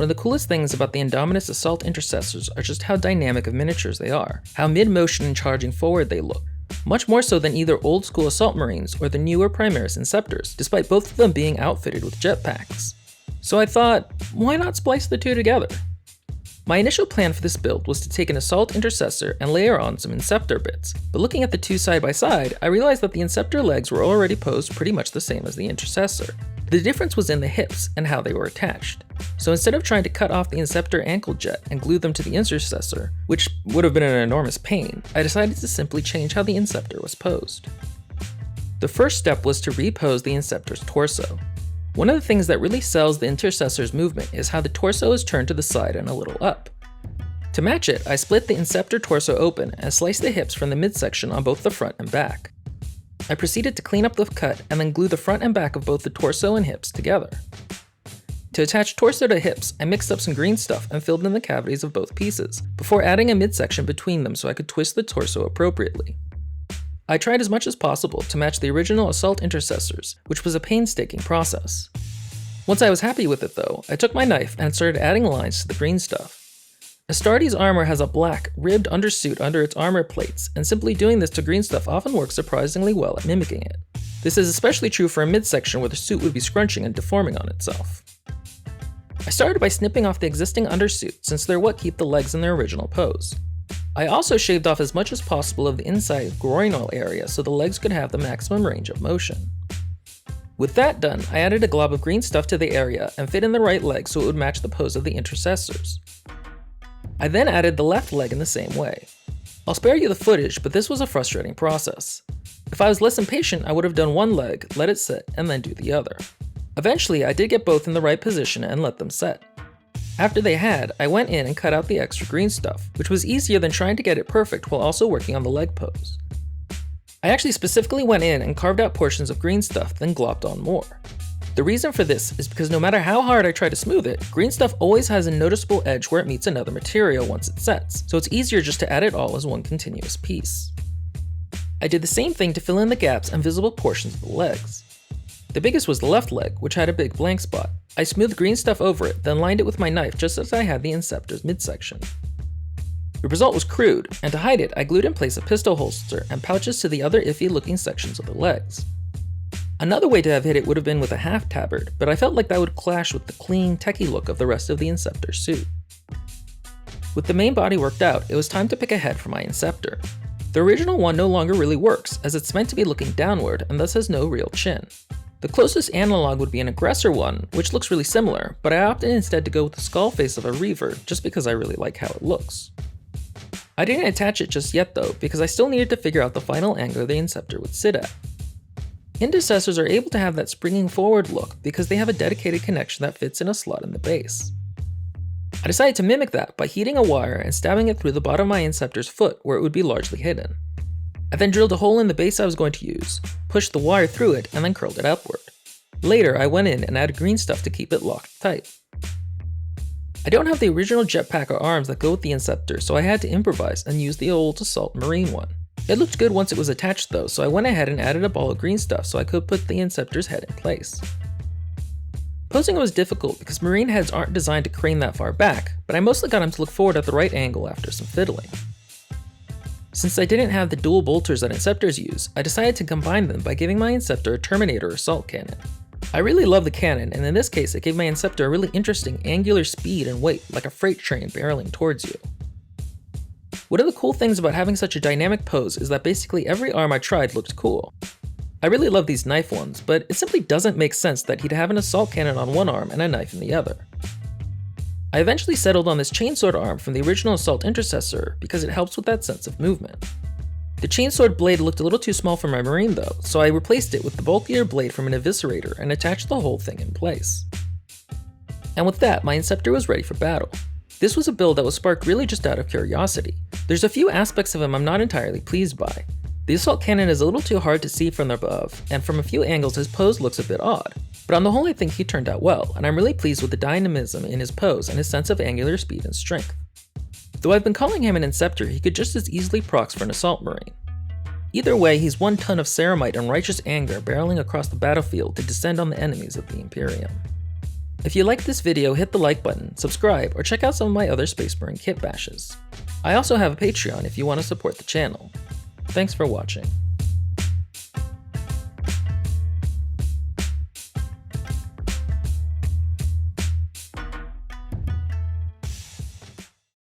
one of the coolest things about the Indominus Assault Intercessors are just how dynamic of miniatures they are, how mid-motion and charging forward they look, much more so than either old-school Assault Marines or the newer Primaris Inceptors, despite both of them being outfitted with jetpacks. So I thought, why not splice the two together? My initial plan for this build was to take an Assault Intercessor and layer on some Inceptor bits, but looking at the two side by side, I realized that the Inceptor legs were already posed pretty much the same as the Intercessor. The difference was in the hips and how they were attached. So instead of trying to cut off the Inceptor ankle jet and glue them to the Intercessor, which would have been an enormous pain, I decided to simply change how the Inceptor was posed. The first step was to repose the Inceptor's torso. One of the things that really sells the Intercessor's movement is how the torso is turned to the side and a little up. To match it, I split the Inceptor torso open and sliced the hips from the midsection on both the front and back. I proceeded to clean up the cut and then glue the front and back of both the torso and hips together. To attach torso to hips, I mixed up some green stuff and filled in the cavities of both pieces, before adding a midsection between them so I could twist the torso appropriately. I tried as much as possible to match the original Assault Intercessors, which was a painstaking process. Once I was happy with it though, I took my knife and started adding lines to the green stuff. Astartes' armor has a black, ribbed undersuit under its armor plates, and simply doing this to green stuff often works surprisingly well at mimicking it. This is especially true for a midsection where the suit would be scrunching and deforming on itself. I started by snipping off the existing undersuit since they're what keep the legs in their original pose. I also shaved off as much as possible of the inside groinal area so the legs could have the maximum range of motion. With that done, I added a glob of green stuff to the area and fit in the right leg so it would match the pose of the Intercessors. I then added the left leg in the same way. I'll spare you the footage, but this was a frustrating process. If I was less impatient, I would have done one leg, let it sit, and then do the other. Eventually, I did get both in the right position and let them set. After they had, I went in and cut out the extra green stuff, which was easier than trying to get it perfect while also working on the leg pose. I actually specifically went in and carved out portions of green stuff, then glopped on more. The reason for this is because no matter how hard I try to smooth it, green stuff always has a noticeable edge where it meets another material once it sets, so it's easier just to add it all as one continuous piece. I did the same thing to fill in the gaps and visible portions of the legs. The biggest was the left leg, which had a big blank spot. I smoothed green stuff over it, then lined it with my knife just as I had the Inceptor's midsection. The result was crude, and to hide it, I glued in place a pistol holster and pouches to the other iffy looking sections of the legs. Another way to have hit it would have been with a half tabard, but I felt like that would clash with the clean, techie look of the rest of the Inceptor suit. With the main body worked out, it was time to pick a head for my Inceptor. The original one no longer really works, as it's meant to be looking downward and thus has no real chin. The closest analog would be an aggressor one, which looks really similar, but I opted instead to go with the skull face of a Reaver just because I really like how it looks. I didn't attach it just yet though, because I still needed to figure out the final angle the Inceptor would sit at. Intercessors are able to have that springing forward look because they have a dedicated connection that fits in a slot in the base. I decided to mimic that by heating a wire and stabbing it through the bottom of my Inceptor's foot where it would be largely hidden. I then drilled a hole in the base I was going to use, pushed the wire through it, and then curled it upward. Later, I went in and added green stuff to keep it locked tight. I don't have the original jetpack or arms that go with the Inceptor, so I had to improvise and use the old Assault Marine one. It looked good once it was attached though, so I went ahead and added a ball of green stuff so I could put the Inceptor's head in place. Posing it was difficult because Marine heads aren't designed to crane that far back, but I mostly got him to look forward at the right angle after some fiddling. Since I didn't have the dual bolters that Inceptors use, I decided to combine them by giving my Inceptor a Terminator assault cannon. I really love the cannon, and in this case it gave my Inceptor a really interesting angular speed and weight, like a freight train barreling towards you. One of the cool things about having such a dynamic pose is that basically every arm I tried looked cool. I really love these knife ones, but it simply doesn't make sense that he'd have an assault cannon on one arm and a knife in the other. I eventually settled on this chainsword arm from the original Assault Intercessor because it helps with that sense of movement. The chainsword blade looked a little too small for my Marine though, so I replaced it with the bulkier blade from an Eviscerator and attached the whole thing in place. And with that, my Inceptor was ready for battle. This was a build that was sparked really just out of curiosity. There's a few aspects of him I'm not entirely pleased by. The assault cannon is a little too hard to see from above, and from a few angles his pose looks a bit odd. But on the whole I think he turned out well, and I'm really pleased with the dynamism in his pose and his sense of angular speed and strength. Though I've been calling him an Inceptor, he could just as easily prox for an Assault Marine. Either way, he's 1 ton of ceramite and righteous anger barreling across the battlefield to descend on the enemies of the Imperium. If you liked this video, hit the like button, subscribe, or check out some of my other Space Marine kit bashes. I also have a Patreon if you want to support the channel. Thanks for watching.